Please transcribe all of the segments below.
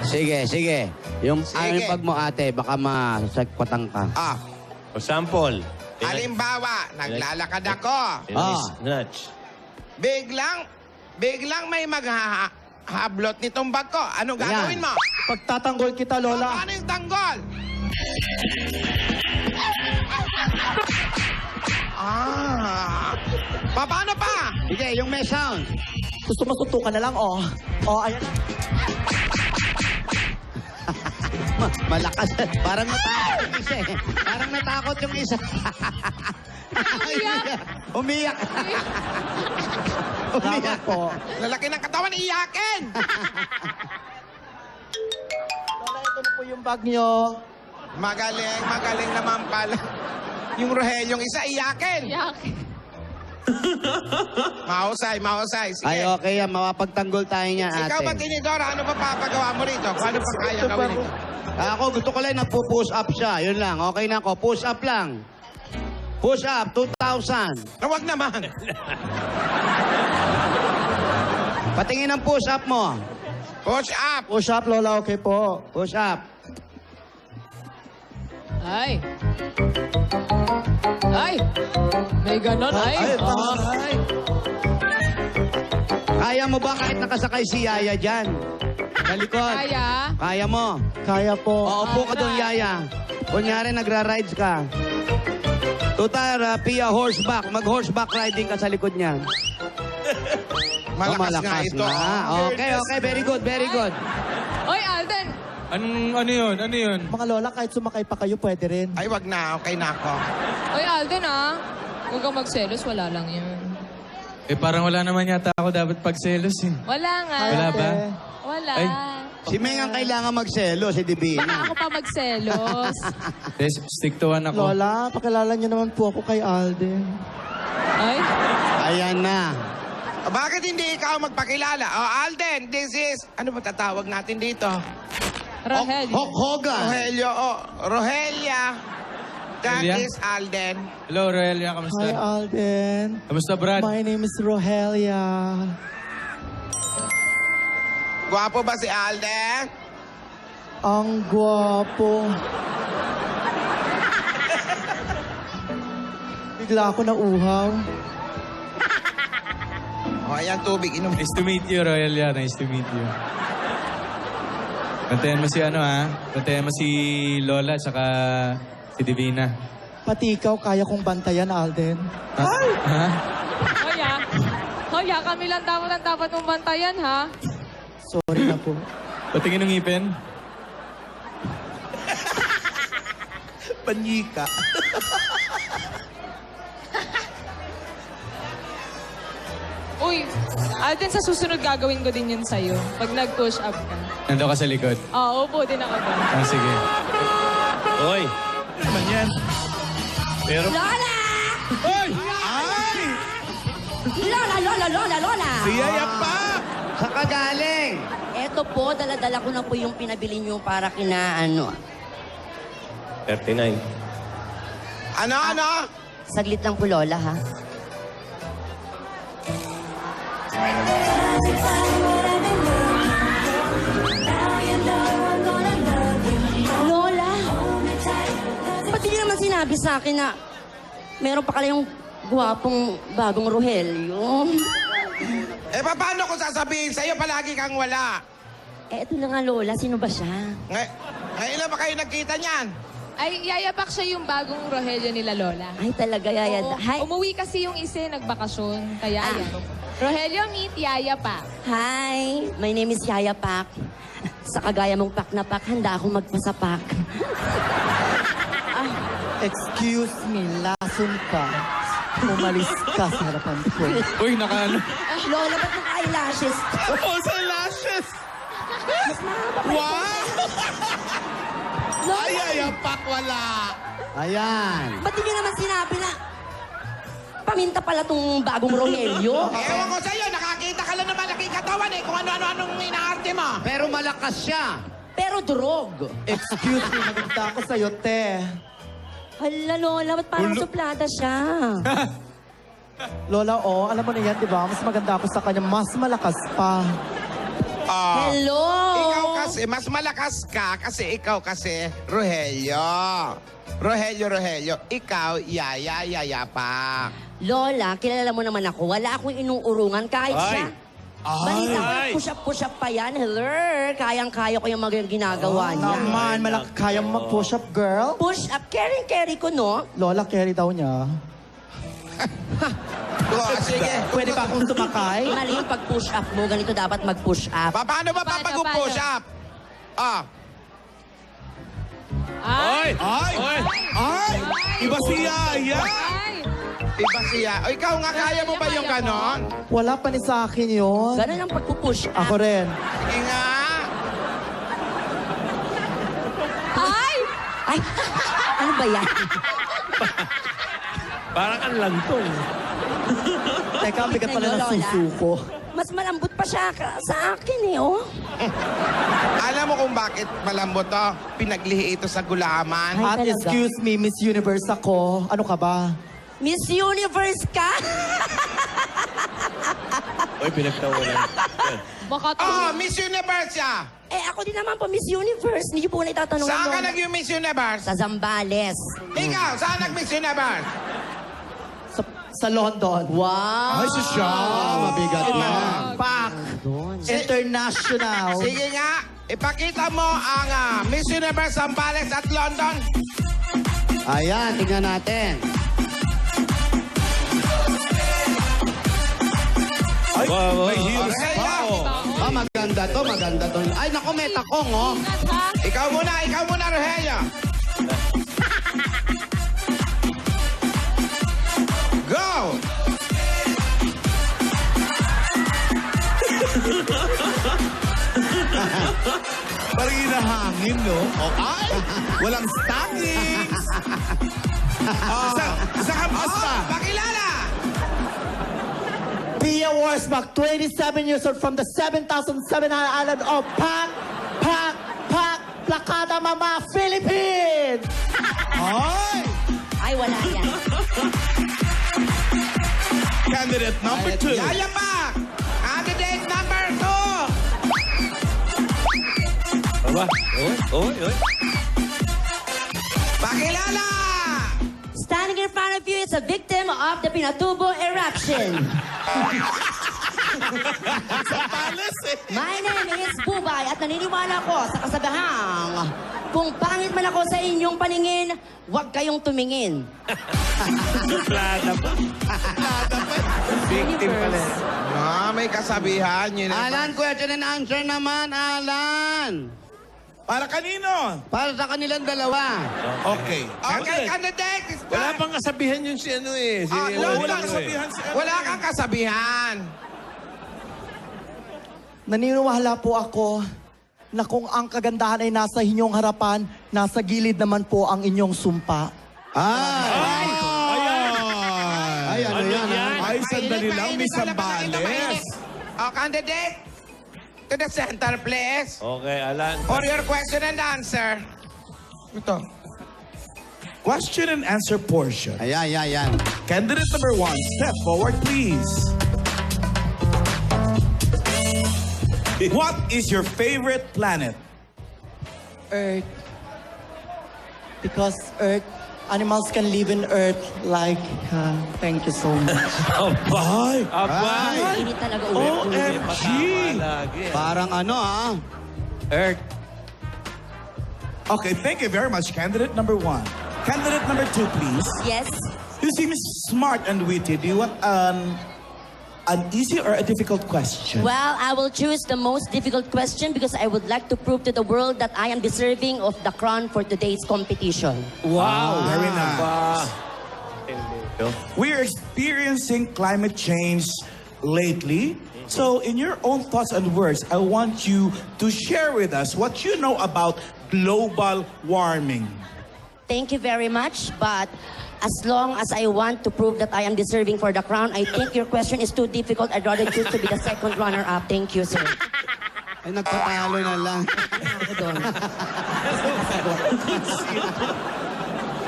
Sige, sige. Yung Sige. pag mo ate, baka masagpatang ka. O sample. Halimbawa, naglalakad ako. Snatch. Biglang may maghahablot nitong bag ko. Anong gagawin mo? Pagtatanggol kita, Lola. Paano yung tanggol? Paano pa? Sige, yung may sound. Gusto mo suntukan na lang, oh. Oh, ayan. Malakas. Parang natakot yung isa eh. Parang natakot yung isa. Umiyak. Umiyak. Salamat po. Lalaki ng katawan, iyakin! Lola, ito na po yung bag niyo. Magaling naman pala. Yung Rohelyong isa, iyakin! Yak. Mahusay. Sige. Ay, okay yan. Mapapagtanggol tayo niya, ate. Ikaw ba, Tinidora, ano pa papagawa mo rito? Kung ano pa kaya gawin ito? Ako, gusto ko lang nagpo-push up siya. Yun lang. Okay na ako. Push up lang. Push up, 2,000. Huwag naman. Patingin ang push up mo. Push up. Push up, Lola, okay po. Push up. Ay. Ay. May ganon. Ay. Ay, Ay. Kaya mo ba kahit nakasakay si Yaya dyan? Sa likod. Kaya. Kaya mo. Kaya po. O, upo ka doon, Yaya. Kunyari, nagra-rides ka. Tutar, Pia, horseback. Mag-horseback riding ka sa likod niyan. Malakas nga ito. Okay. Very good, very good. Oy, Alden. Ano yun? Ano yun? Mga Lola, kahit sumakay pa kayo, pwede rin. Ay, wag na. Okay na ako. Oy, Alden Huwag kang magselos. Wala lang yun. Eh, parang wala naman yata ako dapat pagselos eh. Wala nga. Wala ba? Wala. Ay. Si Meng ang kailangan magselo, si Baka Divina. ako pa magselos. Stick to one ako. Lola, pakilala niyo naman po ako kay Alden. Ay. Ayan na. Bakit hindi ikaw magpakilala? Alden, this is... Ano ba tatawag natin dito? Rahel. Hulk Hogan. Rogelio. Rogelia. That Rogelia? is Alden. Hello, Roelia. Kamusta? Hi, Alden. Kamusta, Brad? My name is Rogelia. Gwapo ba si Alden? Ang gwapo. Bigla ako nauhaw. Ayan, tubig. Inom. Nice to meet you, Roelia. Nice to meet you. Bantayan mo si Bantayan mo si Lola saka si Divina. Pati ikaw, kaya kong bantayan, Alden. Ha? Ha? Hoy, kami lang dapat mong bantayan, ha? Sorry na po. Patingin ng ngipin. Panyika. Uy, Alden, sa susunod gagawin ko din yun sa'yo. Pag nag-push up ka. Nando ka sa likod. Oo, upo din ako doon. Sige. Oy. Ano naman yan? Pero... Lola! Oy! Ay! Lola! Si Yaya pa! Sa kagaling. Eto po, dala-dala ko na po yung pinabili niyo para kina 39. Ano? Saglit lang po, Lola, ha? Lola! Ba't hindi naman sinabi sa akin na meron pa kayong gwapong bagong Rogelio? Paano ko sasabihin sa'yo? Palagi kang wala. Eto na nga, Lola. Sino ba siya? Ngayon lang ba kayo nagkita niyan? Ay, yayapak siya yung bagong Rogelio nila, Lola. Ay, talaga, Yaya. Oo. Hi. Umuwi kasi yung isa, nagbakasyon. Kaya yan. Rogelio, meet Yaya pa. Hi, my name is Yaya Pak. Sa kagaya mong pak na pak, handa akong magpasapak. Excuse me, lason ka. Umalis ka sa harapan ko. Uy, nakaano. Lola, ba't ng eyelashes? Oh, sa lashes! Wow! Lola, Yapak wala. Ayan. ba't hindi naman sinabi na paminta pala tong bagong Rogelio? Ewan ko sa'yo, nakakita ka lang naman malaking katawan kung ano-anong inaarte mo. Pero malakas siya. Pero drog. Excuse me, maganda ako sa'yo, te. Hala, Lola, ba't parang suplada siya? Lola, alam mo na yan, di ba? Mas maganda ako sa kanya, mas malakas pa. Hello! Ikaw kasi, kasi mas malakas ka kasi ikaw kasi Rogelio. Rogelio. Ikaw, Yaya pa. Lola, kilala mo naman ako. Wala akong inuurungan kahit Ay. siya. Balita ko, Ay. push-up pa yan. Hello, kayang-kaya ko yung mga ginagawa niya. Naman, kaya mo mag-push up, girl? Push-up, carry ko, no? Lola, carry daw niya. Sige. Pwede ba akong tumakay? Mali yung pag-push up mo. Ganito dapat mag-push up. Paano ba papag-push up? Ah. Ay! Ay! Ay! Ay! Iba si Yaya! Ay! Iba siya. O ikaw nga, kaya mo ba yung ganon? Wala pa ni sa akin yun. Ganun ang pag-push up. Ako rin. Sige nga. Ay! Ay! Ano ba yan? Parang ang lantong. Teka, ang bigat pala ng Lola. susuko. Mas malambot pa siya sa akin eh, oh. Alam mo kung bakit malambot to? Pinaglihi ito sa gulaman. Ay, At talaga? excuse me, Miss Universe ako. Ano ka ba? Miss Universe ka? Uy, pinagtawalan. Baka Oh, Miss Universe siya. Eh, ako din naman po, Miss Universe. Hindi po na itatanong Saan ka Lola. nag-yung Miss Universe? Sa Zambales. Ikaw, saan nag-Miss Universe? Sa London. Wow! Ay, si siya. Mabigat na. Pak! Doon. International. Sige nga, ipakita mo ang Miss Universe Zambales at London. Ayan, tingnan natin. Ay, may heels Okay, pa, oh. Ah, maganda to. Ay, naku, may takong, oh. ingat, ha? Ikaw muna, Rogelio. Go! Parang hinahangin, no? Oh, ay! Walang stockings! Isa hampas pa. Pakilala! Pia Warsbach, 27 years old from the 7,700 island of Pak, Placada Mama, Philippines! Ay! Ay, wala yan. Candidate number 2. Yaya pa! Candidate number 2! Aba, oy. Pakilala! Standing in front of you is a victim of the Pinatubo eruption. My name is Bubay at naniniwala ko sa kasabahang kung pangit man ako sa inyong paningin, huwag kayong tumingin. Suplada pa. Victim pala. May kasabihan yun. Alan, question and answer naman, Alan. Para kanino? Para sa kanilang dalawa. Okay. Okay, candidate! is Wala done. pang kasabihan yung si ano eh. Si Walang kasabihan si ano. Wala kang kasabihan. Naniniwala po ako na kung ang kagandahan ay nasa inyong harapan, nasa gilid naman po ang inyong sumpa. Ay! Ay, ano yan, Ay, sandali lang, Miss Mainit, Zambales. mainit. Oh, candidate, to the center, please. Okay, Alan. For your question and answer. Ito. Question and answer portion. Ayan. Candidate number 1, step forward, please. What is your favorite planet? Earth. Because Earth, animals can live in Earth like, thank you so much. Abay! Abay! Init talaga ulo. OMG! Lagi. Parang ano, Earth. Okay, thank you very much, candidate number 1. Candidate number 2, please. Yes. You seem smart and witty. Do you want an easy or a difficult question? Well, I will choose the most difficult question because I would like to prove to the world that I am deserving of the crown for today's competition. Wow! Very nice. We are experiencing climate change lately. So, in your own thoughts and words, I want you to share with us what you know about global warming. Thank you very much, but as long as I want to prove that I am deserving for the crown, I think your question is too difficult. I'd rather choose to be the second runner-up. Thank you, sir. Ay, nagpatalo na lang. Ako doon.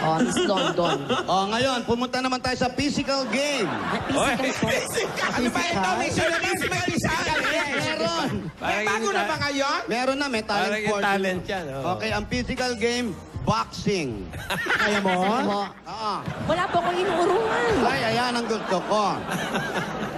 Oh, Miss London. Oh, ngayon, pumunta naman tayo sa physical game. Ano ba ito? Mission na may physical game. Meron. May bago na ba ngayon? Meron na, may talent Parang yung force. talent yan. Oh. Okay, ang physical game, boxing. Kaya mo? Mo. Ah, Wala po akong inuurungan. ay, ayan ang gusto ko.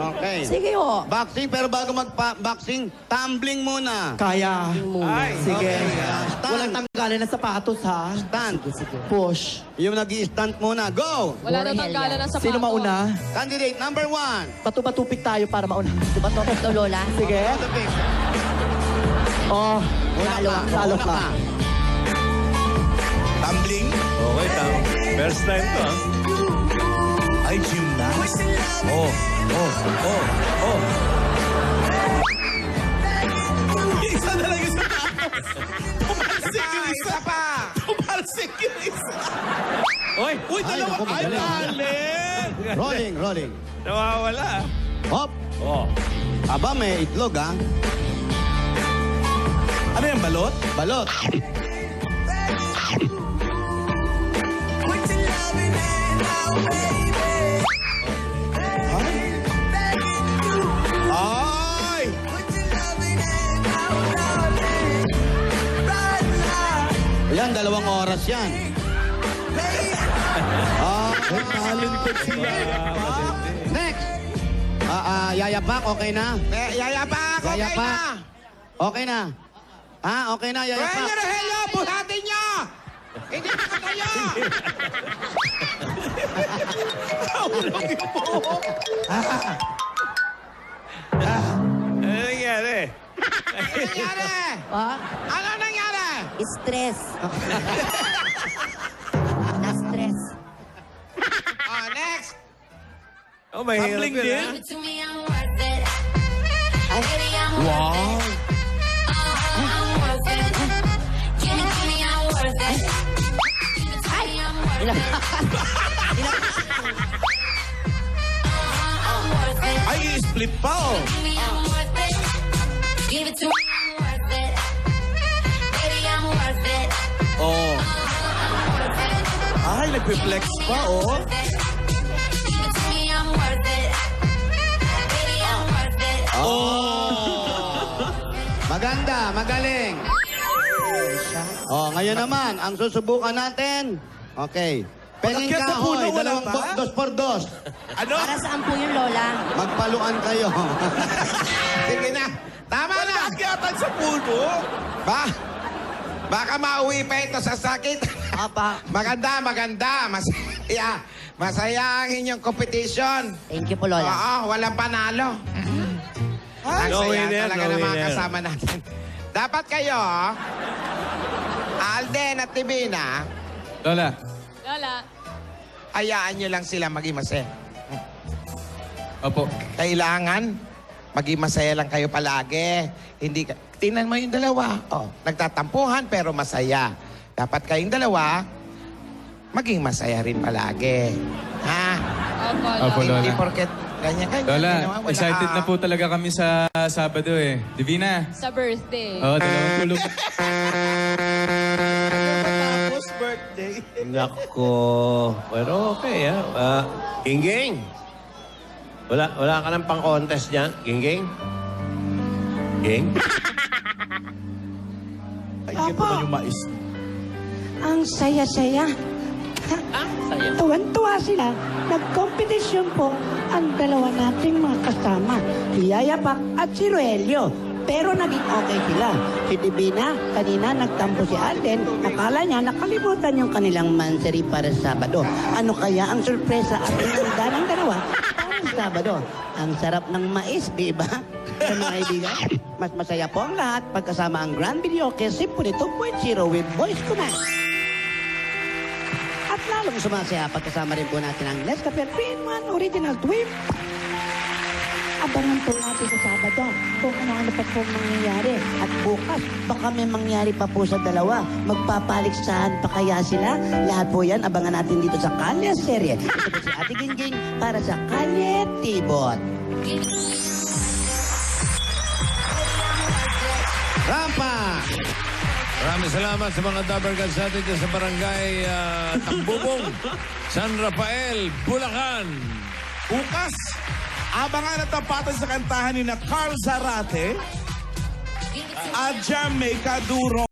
Okay. Sige ho. Boxing, pero bago mag-boxing, tumbling muna. Kaya. Ay, Sige. Stand. Walang tanggalin na sapatos, ha? Stand. Push. Yung nag-i-stand muna. Go! Wala daw Rogelio. tanggalan ng sapatos. Sino mauna? Candidate number 1. Batu-batupik tayo para mauna. Diba to, Tito Lola? Sige. Oh, talo ka. Tumbling. Okay, tama. First time to, ha? Ay, gymnast. Oh. Isa na lang isa. Isa pa. Tumalsik yung isa. Oy! Uy, dalawa. naku, Ay, magaling. galing. Nawawala, Rolling. ah. Hop! Oh. Aba, may itlog, ha? Ano yan, balot? Balot. Ay! Ayan, 2 oras yan. Ay, talented siya. Next! Yayapak, okay na? Yayapak, okay Yayapak. na. Okay na. Ha? Okay na, yayapak. Rogelio, Rogelio, buhatin nyo. Hindi nakatayo. Ano nangyari? Ano nangyari? Ah, Ano nangyari? stress. Na-stress. Oh, next. Oh, mahirap Tumbling yun, din? ah. Wow. Ay, split pa, oh. Give it to me, I'm worth it. Baby, I'm worth it. Oh. Ay, nagpe-flex pa, oh. Give it to me, I'm worth it. Baby, I'm worth it. Maganda, magaling. Oh, ngayon naman, ang susubukan natin. Okay. Penging Pag-akyat sa kahoy, puno, wala pa? 2 por 2. Ano? Para saan po yun, Lola? Magpaluan kayo. Sige na. Tama na. Pag-akyatan sa puno. Baka mauwi pa ito sa sakit. Apa. Maganda, maganda. Masaya. Masaya ang inyong competition. Thank you po, Lola. Oo, walang panalo. Ang No saya winner, talaga no ng mga winner. kasama natin. Dapat kayo, Alden at Tibina, Lola, Lola. hayaan nyo lang sila maging masaya. opo. Kailangan maging masaya lang kayo palagi. Hindi ka... Tingnan mo yung dalawa. Oh, nagtatampuhan pero masaya. Dapat kayong dalawa maging masaya rin palagi. Ha? Opo, Opo, Lola. Hindi Lola. porket ganyan-ganyan. Lola, ginawa, wala excited ka. na po talaga kami sa Sabado eh. Divina. Sa birthday. Oo, 2 tulog. Tapos birthday. Nako. Pero okay, ah. Gingging. Wala ka ng pang-contest dyan? Gingging? Ging? Ay, ito naman yung mais. Ang saya-saya. Tuwan-tuwa sila. Nagkompetisyon po ang dalawa nating mga kasama, si Yayapak at si Rogelio. Pero naging okay sila. Si Divina, kanina nagtampo si Alden. Akala niya nakalimutan yung kanilang manseri para sa Sabado. Ano kaya ang sorpresa at inanda ng dalawa para sa Sabado? Ang sarap ng mais, di ba? Sa mga kaibigan, mas masaya po ang lahat pagkasama ang Grand Videoke Symphony 2.0 with Voice Command. At lalong sumasaya pagkasama rin po natin ang Let's Cafe 3-in-1 Original Twin. Abangan po natin sa Sabado kung ano pa po mangyayari. At bukas, baka may mangyari pa po sa dalawa. Magpapaliksahan pa kaya sila? Lahat po yan, abangan natin dito sa Kalye Serye. Ito po si Ate Gingging para sa Kalye Tibot. Rampa! Maraming salamat sa mga Dabarkads natin dyan sa barangay Tambubong, San Rafael, Bulacan. Bukas, abangan at tapatan sa kantahan ni na Carl Zarate at Jamaica Duro.